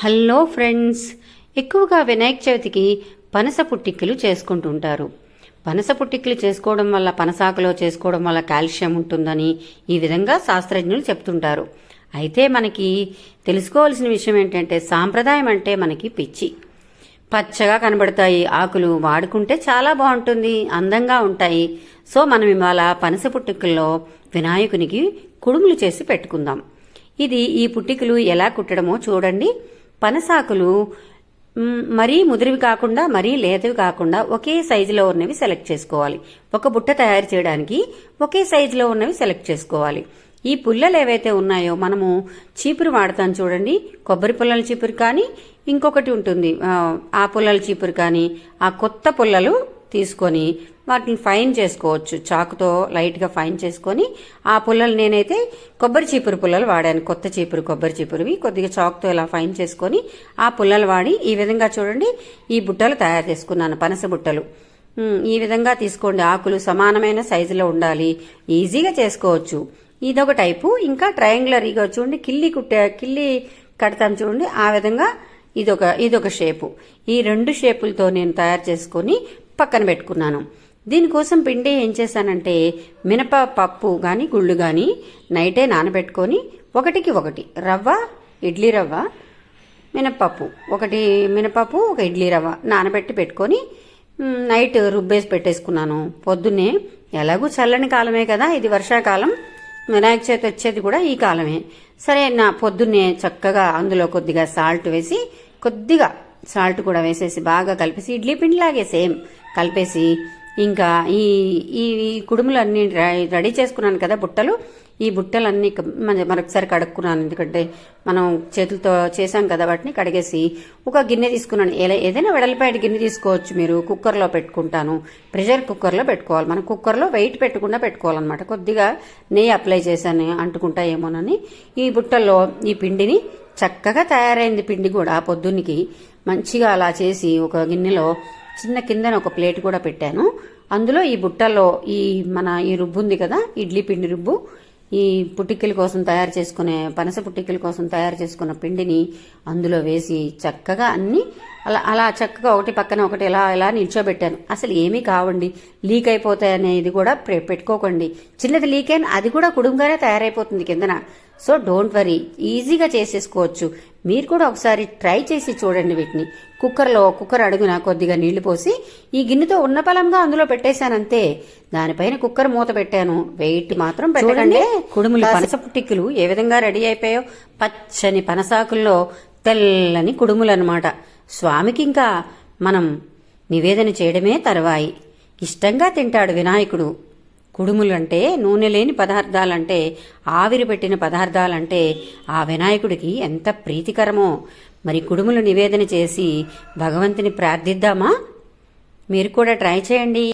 Hello friends, ఎక్కువగా వినాయక చవితికి పనస పుట్టిక్కలు చేసుకుంటుంటారు. పనస పుట్టిక్కలు చేసుకోవడం వల్ల, పనసాకులో చేసుకోవడం వల్ల కాల్షియం ఉంటుందని ఈ విధంగా శాస్త్రజ్ఞులు చెప్తుంటారు. అయితే మనకి తెలుసుకోవాల్సిన విషయం ఏంటంటే, సాంప్రదాయం అంటే మనకి పిచ్చి. పచ్చగా కనబడతాయి ఆకులు, వాడుకుంటే చాలా బాగుంటుంది, అందంగా ఉంటాయి. సో మనం ఇవాళ పనస పుట్టికల్లో వినాయకునికి కుడుములు చేసి పెట్టుకుందాం. ఈ పుట్టికలు ఎలా కుట్టడమో చూడండి. పనసాకులు మరీ ముదిరివి కాకుండా, మరీ లేతవి కాకుండా ఒకే సైజులో ఉన్నవి సెలెక్ట్ చేసుకోవాలి. ఒక బుట్ట తయారు చేయడానికి ఒకే సైజులో ఉన్నవి సెలెక్ట్ చేసుకోవాలి. ఈ పుల్లలు ఏవైతే ఉన్నాయో, మనము చీపురు వాడతాం చూడండి, కొబ్బరి పుల్లల చీపురు కానీ, ఇంకొకటి ఉంటుంది ఆ పుల్లల చీపురు కానీ, ఆ కొత్త పుల్లలు తీసుకొని వాటిని ఫైన్ చేసుకోవచ్చు. చాకుతో లైట్గా ఫైన్ చేసుకొని ఆ పుల్లలు, నేనైతే కొబ్బరి చీపురు పుల్లలు వాడాను, కొత్త చీపురు కొబ్బరి చీపురువి, కొద్దిగా చాకుతో ఇలా ఫైన్ చేసుకొని ఆ పుల్లలు వాడి ఈ విధంగా చూడండి ఈ బుట్టలు తయారు చేసుకున్నాను, పనస బుట్టలు. ఈ విధంగా తీసుకోండి. ఆకులు సమానమైన సైజులో ఉండాలి, ఈజీగా చేసుకోవచ్చు. ఇదొక టైపు. ఇంకా ట్రయాంగులర్, ఇక చూడండి కిల్లి కడతాం చూడండి, ఆ విధంగా ఇదొక షేపు. ఈ రెండు షేపులతో నేను తయారు చేసుకొని పక్కన పెట్టుకున్నాను. దీనికోసం పిండి ఏం చేశానంటే, మినపప్పు కానీ గుళ్ళు కానీ నైటే నానబెట్టుకొని ఒకటికి ఒకటి రవ్వ, ఇడ్లీ రవ్వ, మినపప్పు, ఒక ఇడ్లీ రవ్వ నానబెట్టి పెట్టుకొని నైట్ రుబ్బేసి పెట్టేసుకున్నాను. పొద్దున్నే, ఎలాగూ చల్లని కాలమే కదా, ఇది వర్షాకాలం, వినాయక చవితి వచ్చేది కూడా ఈ కాలమే. సరే, పొద్దున్నే చక్కగా అందులో కొద్దిగా సాల్ట్ వేసి, కొద్దిగా సాల్ట్ కూడా వేసేసి బాగా కలిపేసి, ఇడ్లీ పిండిలాగే సేమ్ కలిపేసి, ఇంకా ఈ కుడుములన్నీ రెడీ చేసుకున్నాను కదా బుట్టలు, ఈ బుట్టలన్నీ మరొకసారి కడుక్కున్నాను. ఎందుకంటే మనం చేతులతో చేసాం కదా, వాటిని కడిగేసి ఒక గిన్నె తీసుకున్నాను. ఏదైనా వెడల్పాటి గిన్నె తీసుకోవచ్చు మీరు. కుక్కర్లో పెట్టుకుంటాను, ప్రెషర్ కుక్కర్లో పెట్టుకోవాలి. మనం కుక్కర్లో వెయిట్ పెట్టకుండా పెట్టుకోవాలన్నమాట. కొద్దిగా నెయ్యి అప్లై చేశాను, అంటుకుంటాయేమోనని. ఈ బుట్టల్లో ఈ పిండిని చక్కగా తయారైంది. పిండి కూడా పొద్దున్నకి మంచిగా అలా చేసి ఒక గిన్నెలో చిన్న కిందన ఒక ప్లేట్ కూడా పెట్టాను. అందులో ఈ బుట్టల్లో ఈ రుబ్బు ఉంది కదా, ఇడ్లీ పిండి రుబ్బు, ఈ పుట్టిక్కల కోసం తయారు చేసుకునే, పనస పుట్టిక్కల కోసం తయారు చేసుకున్న పిండిని అందులో వేసి చక్కగా అన్ని అలా చక్కగా ఒకటి పక్కన ఒకటి ఎలా నిల్చోబెట్టాను. అసలు ఏమీ కావండి, లీక్ అయిపోతాయనే ఇది కూడా పెట్టుకోకండి. చిన్నది లీక్ అయినా అది కూడా కుడుముగానే తయారైపోతుంది కిందన. సో డోంట్ వరీ, ఈజీగా చేసేసుకోవచ్చు. మీరు కూడా ఒకసారి ట్రై చేసి చూడండి. వీటిని కుక్కర్ అడుగున కొద్దిగా నీళ్లు పోసి ఈ గిన్నెతో ఉన్న పలంగా అందులో పెట్టేశానంతే. దానిపైన కుక్కర్ మూత పెట్టాను. వెయిట్ మాత్రం పెట్టకండి. కుడుములు, పనస పుట్టిక్కలు ఏ విధంగా రెడీ అయిపోయాయో, పచ్చని పనసాకుల్లో తెల్లని కుడుములు అనమాట. స్వామికి ఇంకా మనం నివేదన చేయడమే తర్వాయి. ఇష్టంగా తింటాడు వినాయకుడు. కుడుములంటే, నూనె లేని పదార్థాలంటే, ఆవిరి పెట్టిన పదార్థాలంటే ఆ వినాయకుడికి ఎంత ప్రీతికరమో. మరి కుడుములు నివేదన చేసి భగవంతుని ప్రార్థిద్దామా? మీరు కూడా ట్రై చేయండి.